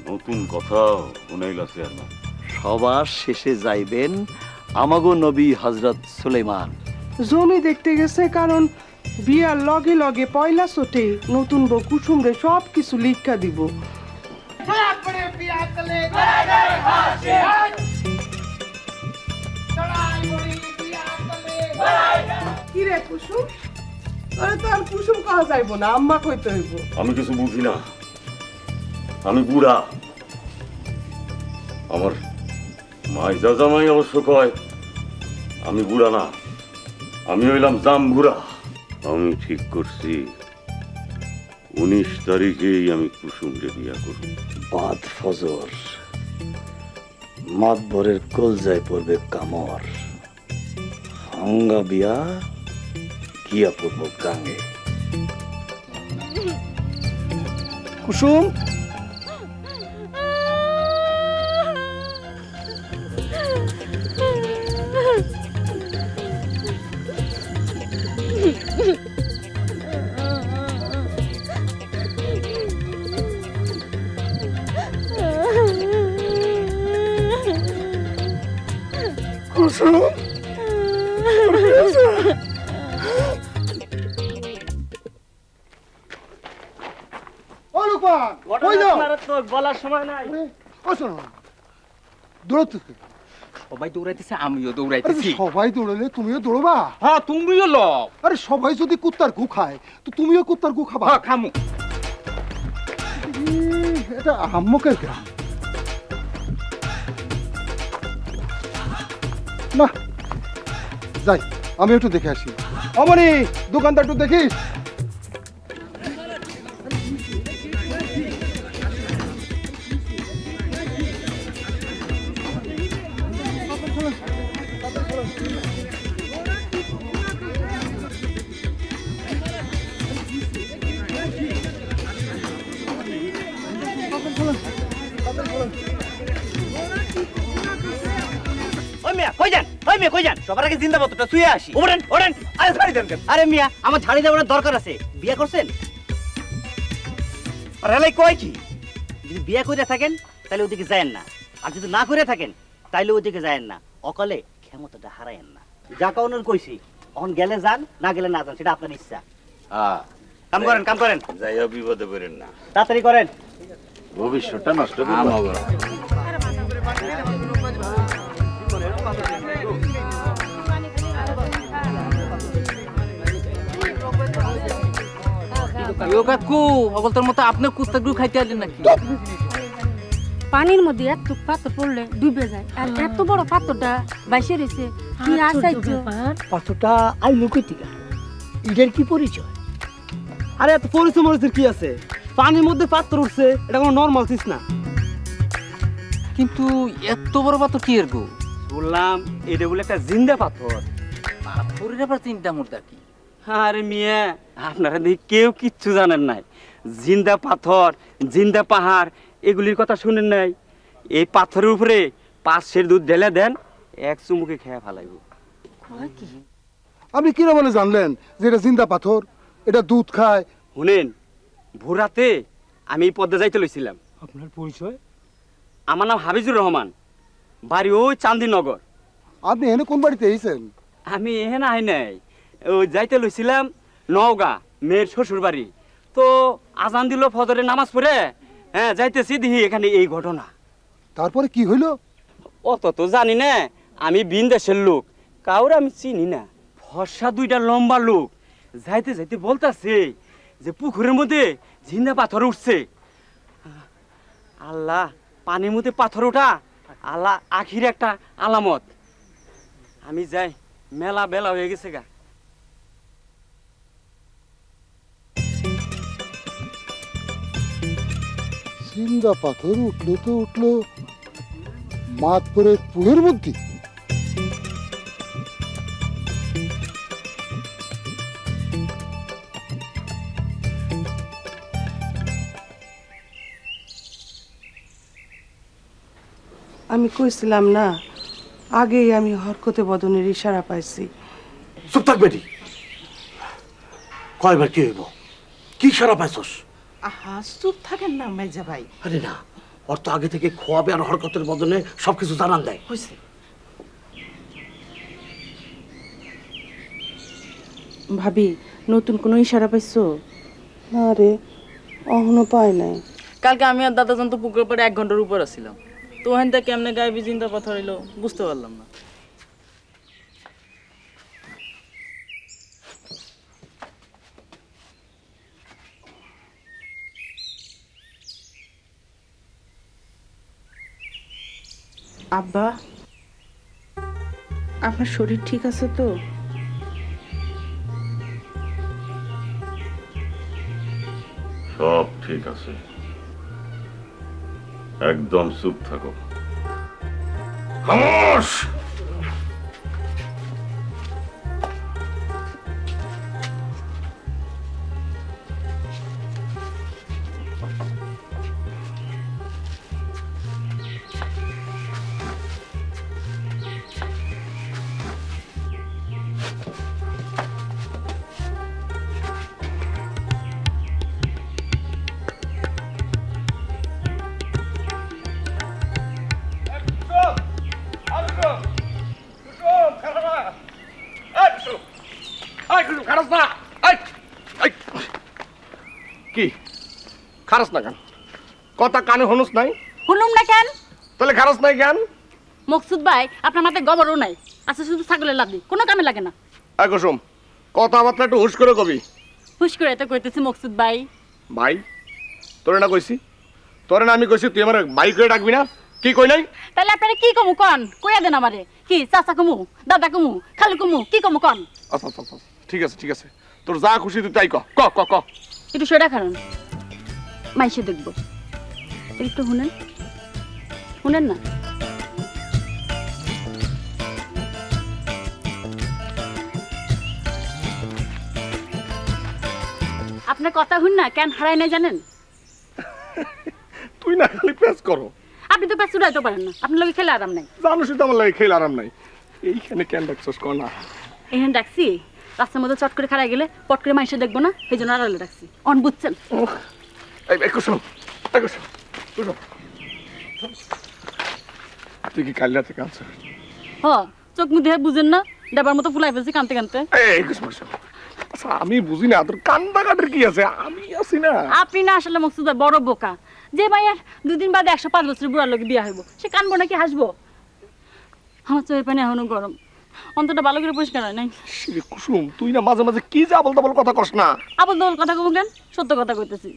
নতুন কথা শুনাইলা চেয়ারম্যান। সবার শেষে যাইবেন আমাগো নবী হযরত সুলাইমান। জমি দেখতে গেছে, কারণ বিয়ার লগে লগে পয়লা চোটে নতুন বউ কুসুমরে সব কিছু লিখা দিব। কি রে কুসুম, তোরে তো আর কুসুম কওয়া যাইব না, আম্মা কইতে হইব। আমি কিছু বুঝি না, আমি বুড়া। আমার মাইজা জামাই অবশ্য কয় আমি বুড়া না, আমি হইলাম জাম বুড়া। আমি ঠিক করছি 19 তারিখেই আমি কুসুমকে বিয়া করব। বাদ ফজর মাতবরের কলজায় পড়বে কামর, হাঙ্গা বিয়া গিয়া পড়ব গাঙ্গে। কুসুম, বলার সময় নাই। সবাই দৌড়াইতেছে, আমিও দৌড়াইতেছি। সবাই দৌড়ালে তুমিও দৌড়বা? হ্যাঁ, তুমিও লও। আরে সবাই যদি কুত্তার গু খায় তো তুমিও কুত্তার গু খাবা? হ্যাঁ, খামু। এটা আম্মকের গ্রাম না। যাই, আমি একটু দেখে আসি। অমনি দোকানটা একটু দেখিস। সবার আগে জিন্দাবাদটা শুয়ে আসি। ওরেন ওরেন, আরে ছাড়ি দেন কেন? আরে মিয়া, আমার ছাড়ি দেওয়ার দরকার আছে। বিয়া করছেন? আর এলাই কয় কি, যদি বিয়া করে থাকেন তাহলে ওদিকে যায়েন না, আর যদি না করে থাকেন তাহলে ওদিকে যায়েন না। অকালে ক্ষমতাটা হারায়েন না। যা কাউনের কইছি, অন গেলে যান, না গেলে না যান, সেটা আপনার ইচ্ছা। কাম করেন, কাম করেন। যাইয়া বিপদে পড়েন না, তাড়াতাড়ি করেন, ভবিষ্যৎটা নষ্ট করবেন। কাকু, অগলতার মতো আপনিও কুস্তাগু খাইতে আসলেন নাকি? পানির মধ্যে এত পাথর পড়লে ডুবে যায়, আর এত বড় পাথরটা বাইসে রয়েছে। কি আশ্চর্য! পাথরটা আইলো কই থেকে? এটার কি পরিচয়? আরে এত পরিচয় মরিচের কি আছে? পানির মধ্যে পাথর উঠছে, এটা কোনো নরমাল চিজ না। কিন্তু এত বড় পাথর কি এর গো? বললাম এটা বলে একটা জিন্দা পাথর। পাথরের আবার চিন্তা মোরদা কি? আরে মিয়া, আপনারা দেখি কেউ কিচ্ছু জানেন নাই। জিন্দা পাথর, জিন্দা পাহাড়, এগুলির কথা শুনেন নাই? এই পাথরের উপরে 5 সের দুধ ঢেলে দেন, এক চুমুকে খেয়ে ফেলাইব। আপনি কিরা বলে জানলেন যে এটা জিন্দা পাথর, এটা দুধ খায়? শুনেন, ভোরাতে আমি এই পদ্মা যাইতে লইছিলাম। আপনার পরিচয়? আমার নাম হাবিজুর রহমান, বাড়ি ওই চান্দিনগর। আপনি এনে কোন বাড়িতে এসেছেন? আমি এখানে আই নাই, ওই যাইতে লইছিলাম নওগাঁ, মেয়ের শ্বশুর বাড়ি। তো আজান দিল, ফজরের নামাজ পড়ে হ্যাঁ যাইতেছি, দেখি এখানে এই ঘটনা। তারপরে কি হইল? অত তো জানি না, আমি ভিন দেশের লোক, কাউরে আমি চিনি না। ফর্সা দুইটা লম্বা লোক যাইতে যাইতে বলতাছে যে পুকুরের মধ্যে জিন্দা পাথর উঠছে। আল্লাহ, পানির মধ্যে পাথর ওঠা আল্লাহ আখির একটা আলামত। আমি যাই, মেলা বেলা হয়ে গেছে গা। জিন্দা পাথর উঠলো তো উঠলো মাতপুরের পুলের মধ্যে। আমি কইছিলাম না, আগেই আমি হরকতে বদনের ইশারা পাইছি। চুপ থাক বেটি, কয়বার কি হইব? কি ইশারা পাইছস? আহা, চুপ থাকেন না মেজা ভাই। আরে না, ওর তো আগে থেকে খোয়াবে আর হরকতের বদলে সবকিছু জানান দেয়। হয়েছে। ভাবি নতুন কোনো ইশারা পাইছো? না রে, এখনো পাই নাই। কালকে আমি আর দাদাজন তো পুকুরের পরে 1 ঘন্টার উপর আসছিলাম, তো ওখান থেকে কেমনে গায়ে চিন্তা পাথর এলো বুঝতে পারলাম না। আব্বা, আপনার শরীর ঠিক আছে তো? সব ঠিক আছে, একদম চুপ থাকো। খামোশ! কি খারাস না কেন? কথা কানে হনুস নাই? শুনুম না কেন? তাহলে খারাস নাই কেন? মকসুদ ভাই আপনার মাথায় গোবরও নাই, আচ্ছা শুধু ছাগলের লাদি, কোনো কামে লাগে না। এই কুসুম, কথাবার্তা একটু হুশ করে কবি। হুশ করে তো কইতেছি মকসুদ ভাই। ভাই তোরে না কইছি? তোরে না আমি কইছি তুই আমার ভাই করে ডাকবি না? কি কই নাই? তাহলে আপনারা কি কমু কন, কইয়া দেন আমারে। কি চাচা কমু, দাদা কমু, খালু কমু, কি কমু কন? আচ্ছা আচ্ছা আচ্ছা, ঠিক আছে ঠিক আছে, তোর যা খুশি তুই তাই ক ক ক ক। একটু সেটা খারান, মাইসে দেখবো। একটু শুনেন, শুনেন না। আপনার কথা শুন না কেন হারাই না জানেন? তুই না খালি পেস করো। আপনি তো পেছ উড়াইতে পারেন না, আপনার লগে খেলে আরাম নাই। জানোসই তো আমার লাগে খেলে আরাম নাই। এইখানে কেন ডাকছস ক না? এখানে ডাকছি রাস্তার মধ্যে চট করে খারাই গেলে পট করে মাইসে দেখবো না, এই জন্য আড়ালে ডাকছি। অন বুঝছেন? এই কুসুম, এই কুসুম, কুসুম, তুই কি কাল রাতে কাঁদছ? হ, চোখ মুখ দেখে বুঝেন না, ডাবার মতো ফুলাই ফেলছি কানতে কানতে। এই কুসুম, আচ্ছা আমি বুঝি না তোর কান্দা কাটার কি আছে? আমি আছি না। আপনি না আসলে মকসুদ ভাই বড় বোকা। যে ভাইয়ার 2 দিন বাদে 105 বছরের বুড়ার লোকে বিয়া হইব, সে কানবো নাকি হাসবো? আমার চোখের পানি এখনো গরম, অন্তটা ভালো করে পরিষ্কার হয় নাই। কুসুম তুই না মাঝে মাঝে কি যা বলতে বল কথা কস না। আবল তাবল কথা কব কেন? সত্য কথা কইতেছি।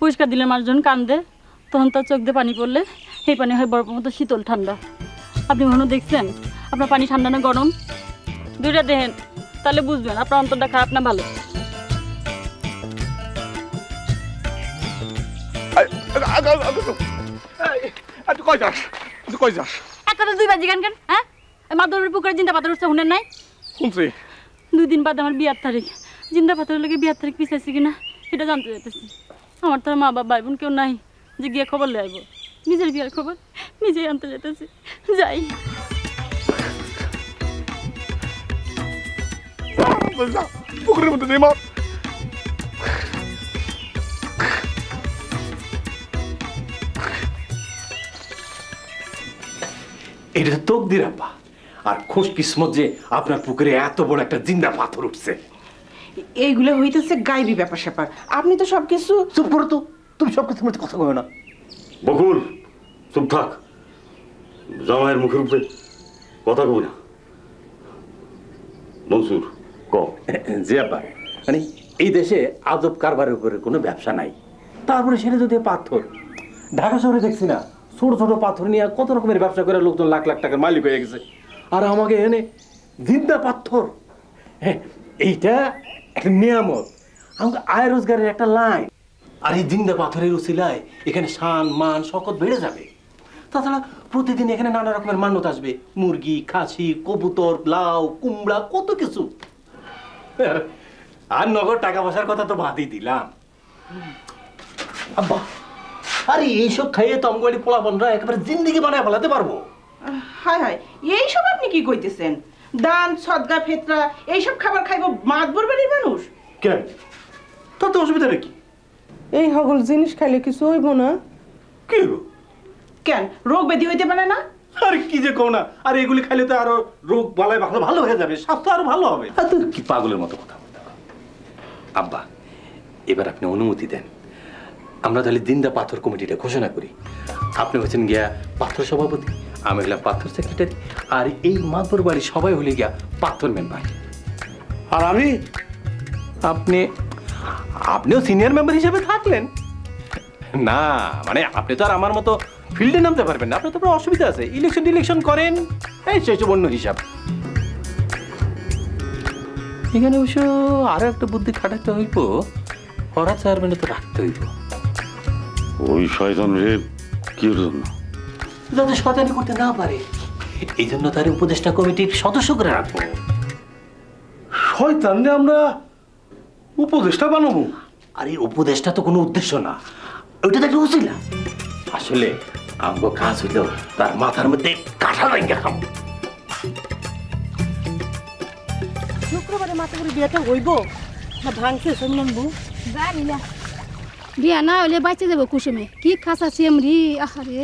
পরিষ্কার দিলে মানুষজন কান্দে, তখন তার চোখ দিয়ে পানি পড়লে সেই পানি হয় বরফের মতো শীতল ঠান্ডা। আপনি কখনো দেখছেন আপনার পানি ঠান্ডা না গরম? দুইটা দেখেন, তাহলে বুঝবেন আপনার অন্তরটা খারাপ না ভালো। তুই কই যাস? তুই কই যাস? এক কথা 2 বাজি কেন কেন? হ্যাঁ, মাদুরের পুকুরে জিন্দা পাথর উঠছে শুনেন নাই? শুনছি। 2 দিন বাদে আমার বিয়ার তারিখ, জিন্দা পাথরের লোকে বিয়ার তারিখ পিছাইছি কিনা এটা জানতে চাইতেছি। আমার তো মা বাবা ভাই বোন কেউ নাই যে গিয়ে খবর লে আইব। নিজের বিয়ার খবর নিজেই আনতে যেতেছি। যাই। পুকুরের মধ্যে নেই মা। এটা তো তকদির আব্বা, আর খুশ কিসমত যে আপনার পুকুরে এত বড় একটা জিন্দা পাথর উঠছে। এইগুলো হইতেছে গাইবি ব্যাপার স্যাপার, আপনি তো সবকিছু। চুপ করো তো, তুমি সবকিছুর মধ্যে কথা কবে না। বকুল চুপ থাক, জামাইয়ের মুখের উপরে কথা কই না। মনসুর ক। জি আব্বা, মানে এই দেশে আজব কারবারের উপরে কোনো ব্যবসা নাই, তারপরে সেটা যদি পাথর। ঢাকা শহরে দেখছি না ছোট ছোট পাথর নিয়ে কত রকমের ব্যবসা করে লোকজন লাখ লাখ টাকার মালিক হয়ে গেছে, আর আমাকে এনে জিন্দা পাথর। হ্যাঁ, এইটা একটা নিয়ামত, আমাকে আয় রোজগারের একটা লাইন। আর এই জিন্দা পাথরের উসিলায় এখানে শান মান শকত বেড়ে যাবে। তাছাড়া প্রতিদিন এখানে নানা রকমের মান্যত আসবে, মুরগি, খাসি, কবুতর, লাউ, কুমড়া, কত কিছু। আর নগদ টাকা পয়সার কথা তো বাদই দিলাম। আব্বা, আরে এইসব খাইয়ে তো আমগো পোলাপানরা একেবারে জিন্দিগি বানায় ফেলাতে পারবো। হায় হায়, এইসব আপনি কি কইতেছেন? দান সদগা ফেতরা এইসব খাবার খাইব মাতবর বাড়ির মানুষ? কেন, তাতে অসুবিধা নাকি? এই সকল জিনিস খাইলে কিছু হইব না? কি হইব? কেন রোগ ব্যাধি হইতে পারে না? আরে কি যে কও না, আর এগুলি খাইলে তো আরো রোগ বালাই ভালো ভালো হয়ে যাবে, স্বাস্থ্য আরো ভালো হবে। কি পাগলের মতো কথা বলতে। আব্বা এবার আপনি অনুমতি দেন, আমরা তাহলে জিন্দা পাথর কমিটিটা ঘোষণা করি। আপনি হচ্ছেন গিয়া পাথর সভাপতি, আমি হলাম পাথর সেক্রেটারি, আর এই মাতবর বাড়ি সবাই হলে গিয়া পাথর মেম্বার। আর আমি? আপনিও সিনিয়র মেম্বার হিসেবে থাকলেন না, মানে আপনি তো আর আমার মতো ফিল্ডে নামতে পারবেন না, আপনার তো অসুবিধা আছে, ইলেকশন করেন, এই সেসব অন্য হিসাব। এখানে অবশ্য আরো একটা বুদ্ধি খাটাতে হইব, পড়া চেয়ারম্যানে তো রাখতে হইব। ওই শয়তান রে কি জন্য? যাতে শয়তানি করতে না পারে, এই জন্য তার উপদেষ্টা কমিটির সদস্য করে রাখবো। শয়তান রে আমরা উপদেষ্টা বানাবো? আর এই উপদেশটা তো কোনো উদ্দেশ্য না, ওইটা তো একটা উচিলা। আসলে আমগো কাজ হইল তার মাথার মধ্যে কাঁঠাল ভেঙে খাম। শুক্রবারে মাথা করে বিয়েটা হইব না ভাঙছে শুনলাম বউ? জানি না, বিয়া না হলে বাঁচে যাবো কুসুমে। কি খাসা চেমরি, আহারে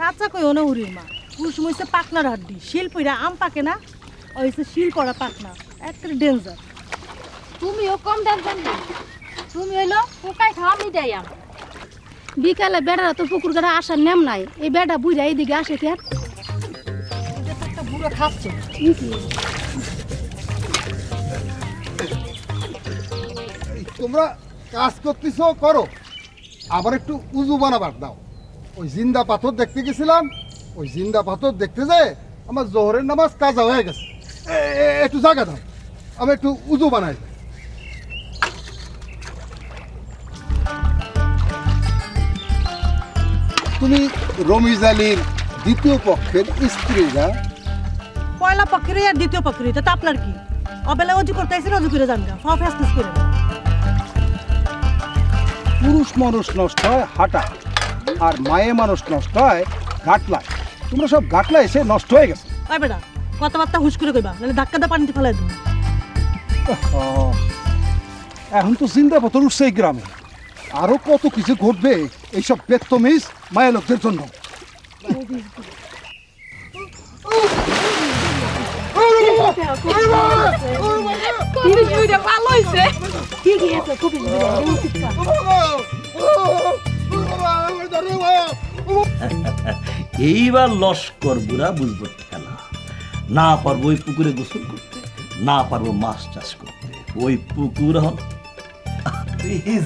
কাঁচা কই না উড়ির মা, কুসুম হইছে পাকনার হাড্ডি, শিল পইরা আম পাকে না, হইছে শিল পড়া পাকনা, একটা ডেঞ্জার। তুমিও কম দাম না, তুমি হইলো পোকাই খাওয়া মিটাই আম। বিকালে বেড়ারা তো পুকুর গাড়া আসার নেম নাই, এই বেড়া বুঝা এইদিকে আসে কে? একটা বুড়ো খাচ্ছে। তোমরা কাজ করতেছো করো, আবার একটু উজু বানাবার দাও। ওই জিন্দা পাথর দেখতে গেছিলাম, ওই জিন্দা পাথর দেখতে যায় আমার জোহরের নামাজ কাজা হয়ে গেছে। একটু জায়গা দাও, আমি একটু উজু বানাই। তুমি রমিজ আলীর দ্বিতীয় পক্ষের স্ত্রী না? পয়লা পক্ষের আর দ্বিতীয় পক্ষের, এটা তো আপনার কি? অবেলা অজু করতে আইসেন, অজু করে যান গা, সব ফেসফেস করে। পুরুষ মানুষ নষ্ট হয় হাঁটা, আর মায়ে মানুষ নষ্ট হয় গাটলায়। তোমরা সব গাটলা এসে নষ্ট হয়ে গেছে। ওই বেটা কথাবার্তা হুশ করে কইবা, নাহলে ধাক্কা দিয়ে পানিতে ফেলাই দেবো। এখন তো জিন্দা পাথর উঠছে এই গ্রামে, আরো কত কিছু ঘটবে এইসব বেত্তমিজ মায়া লোকদের জন্য। ভালো হয়েছে, ঠিকই আছে, খুবই এইবার লস্কর বুড়া বুঝবো খেলা। না পারবো ওই পুকুরে গোসল করতে, না পারবো মাছ চাষ করতে। ওই পুকুর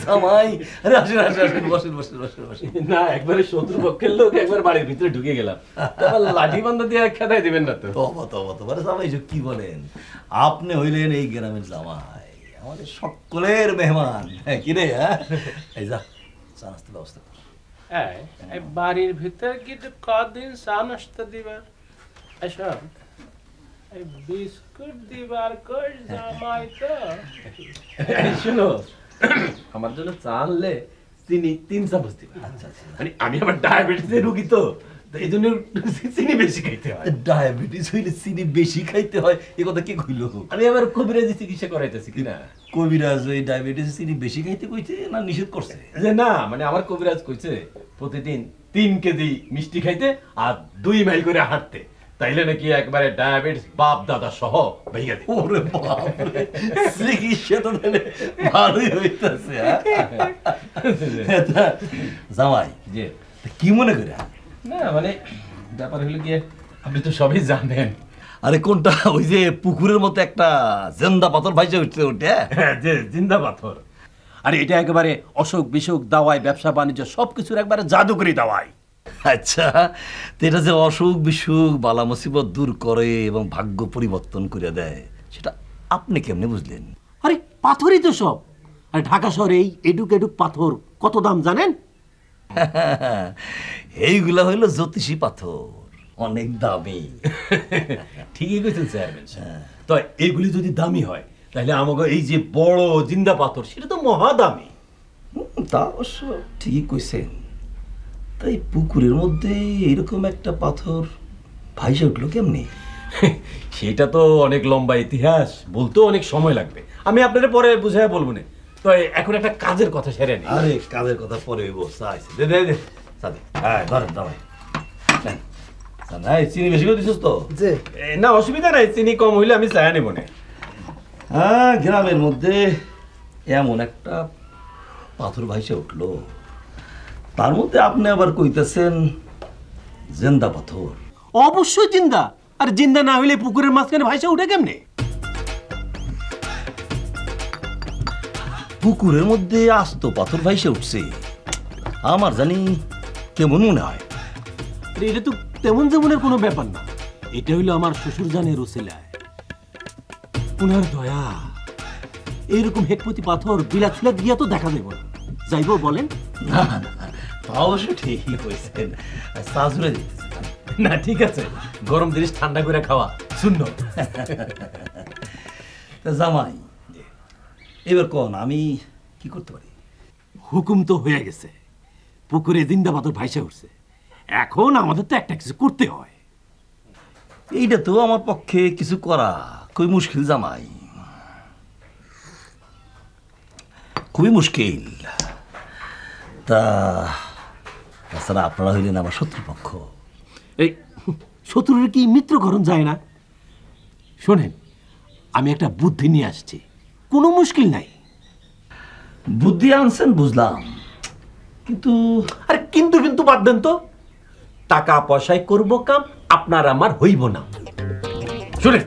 জামাই, না একবারে শত্রু পক্ষের লোক, একবার বাড়ির ভিতরে ঢুকে গেলাম, লাঠি বান্ধা দিয়ে খেদাই দিবেন না তো? জামাই কি বলেন, আপনি হইলেন এই গ্রামের জামাই, আমাদের সকলের মেহমান। কিরে এই যা চা নাস্তার ব্যবস্থা কর। এই বাড়ির ভিতর কিন্তু কদিন চা নাস্তা দিবার, এসব এই বিস্কুট দিবার কই জামাই তো? শুনো, আমার জন্য চা আনলে চিনি 3 চামচ দিবা। আচ্ছা, মানে আমি আবার ডায়াবেটিসের রোগী তো, এই জন্য চিনি বেশি খাইতে হয়। ডায়াবেটিস হইলে চিনি বেশি খাইতে হয়, এ কথা কে কইল? আমি আবার কবিরাজি চিকিৎসা করাইতেছি কিনা। কবিরাজ ওই ডায়াবেটিস চিনি বেশি খাইতে কইছে না নিষেধ করছে? যে না, মানে আমার কবিরাজ কইছে প্রতিদিন 3 কেজি মিষ্টি খাইতে আর 2 মাইল করে হাঁটতে, তাইলে নাকি একবারে ডায়াবেটিস বাপ দাদা সহ ভাইয়া দিই। ওরে বাপ রে, চিকিৎসা তো তাহলে ভালোই হইতাছে। জামাই যে কি মনে করে? না মানে ব্যাপার হলো গিয়ে, আপনি তো সবই জানেন। আরে কোনটা? ওই যে পুকুরের মতো একটা জিন্দা পাথর ভাইসে উঠছে, ওটা? হ্যাঁ, যে জিন্দা পাথর। আরে এটা একেবারে অসুখ বিসুখ দাওয়াই, ব্যবসা বাণিজ্য সবকিছুর একবারে জাদুকরি দাওয়াই। আচ্ছা, তো এটা যে অসুখ বিসুখ বালা মুসিবত দূর করে এবং ভাগ্য পরিবর্তন করে দেয়, সেটা আপনি কেমনে বুঝলেন? আরে পাথরই তো সব। আর ঢাকা শহরে এই এডুক এডুক পাথর কত দাম জানেন? এইগুলা হইল জ্যোতিষী পাথর, অনেক দামি। ঠিকই কইছেন চেয়ারম্যান সাহেব। তো এইগুলি যদি দামি হয়, তাহলে আমাকে এই যে বড় জিন্দা পাথর, সেটা তো মহা দামি। তা অবশ্য ঠিকই কইছেন। তাই পুকুরের মধ্যে এরকম একটা পাথর ভাইসে উঠলো কেমনি? সেটা তো অনেক লম্বা ইতিহাস, বলতেও অনেক সময় লাগবে। আমি আপনাদের পরে বুঝাই বলবো না। তো এখন একটা কাজের কথা সেরে নি। আরে কাজের কথা পরে হইব, চাইছে দে দে দে সাদি হ্যাঁ ধরেন দাবাই চিনি বেশি করে দিছিস তো? না অসুবিধা নাই, চিনি কম হইলে আমি চায়া নেব না। হ্যাঁ, গ্রামের মধ্যে এমন একটা পাথর ভাইসে উঠলো, তার মধ্যে আপনি আবার কইতেছেন জিন্দা পাথর। অবশ্যই জিন্দা, আর জিন্দা না হইলে পুকুরের মাঝখানে ভাইসা উঠে কেমনে? পুকুরের মধ্যে আস্ত পাথর ভাইসে উঠছে, আমার জানি কেমন মনে হয়। এটা তো তেমন যেমনের কোনো ব্যাপার না, এটা হইলো আমার শ্বশুর জানের ওসিলায়, উনার দয়া। এইরকম হেকমতি পাথর বিলাত ফিলাত গিয়া তো দেখা দেব না, যাইব বলেন? না না, অবশ্য ঠিকই কইছেন, সাজুরে দিতেছে না। ঠিক আছে, গরম জিনিস ঠান্ডা করে খাওয়া শূন্য। জামাই, এবার কোন আমি কি করতে পারি? হুকুম তো হয়ে গেছে, পুকুরে জিন্দা পাথর ভাইসা উঠছে, এখন আমাদের তো একটা কিছু করতে হয়। এইটা তো আমার পক্ষে কিছু করা খুবই মুশকিল জামাই, খুবই মুশকিল। তাছাড়া আপনারা হইলেন আমার শত্রুপক্ষ। এই শত্রুর কি মিত্রকরণ যায় না? শোনেন, আমি একটা বুদ্ধি নিয়ে আসছি, কোনো মুশকিল নাই। বুদ্ধি আনছেন বুঝলাম, কিন্তু আরে কিন্তু কিন্তু বাদ দেন তো, টাকা পয়সায় করব কাম, আপনার আমার হইব না। শুনেন,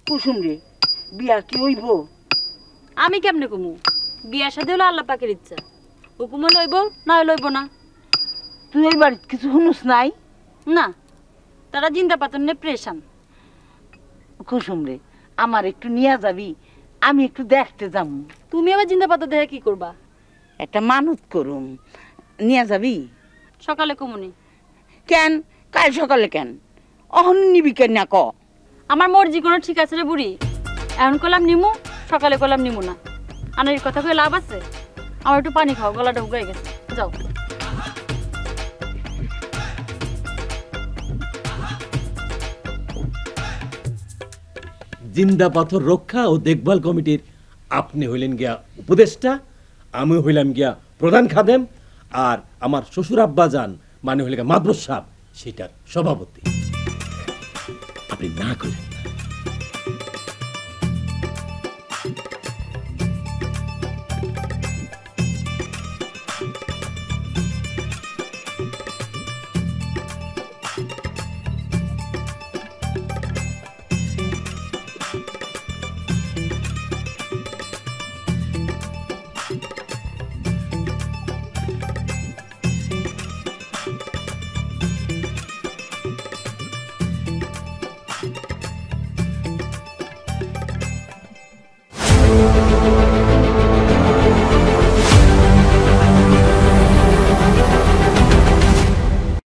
কুসুম রে, বিয়া কি হইব? আমি কেমনে কমু? বিয়ার সাথে হলো আল্লাহ পাকের ইচ্ছা, হুকুম লইব না লইব না। তুই এই বাড়িতে কিছু শুনুস নাই? না, তারা জিন্দা পাথর নিয়ে প্রেশান। কুসুম রে, আমার একটু নিয়ে যাবি, আমি একটু দেখতে যাবো। তুমি আবার জিন্দা পাথর দেখে কি করবা? একটা মানত করুম, নিয়ে যাবি? সকালে কমুনি। কেন? কাল সকালে কেন? অহন নিবি কেন না ক? আমার মর্জি কোনো ঠিক আছে রে বুড়ি, এখন কলাম নিমু, সকালে কলাম নিমু না। আনার কথা কয়ে লাভ আছে? আমার একটু পানি খাও, গলাটা উগাই গেছে, যাও। জিন্দা পাথর রক্ষা ও দেখভাল কমিটির আপনি হইলেন গিয়া উপদেষ্টা, আমি হইলাম গিয়া প্রধান খাদেম, আর আমার শ্বশুর আব্বা যান মানে হইলে মাদ্রাস সাহেব, সেটার সভাপতি। আপনি না করেন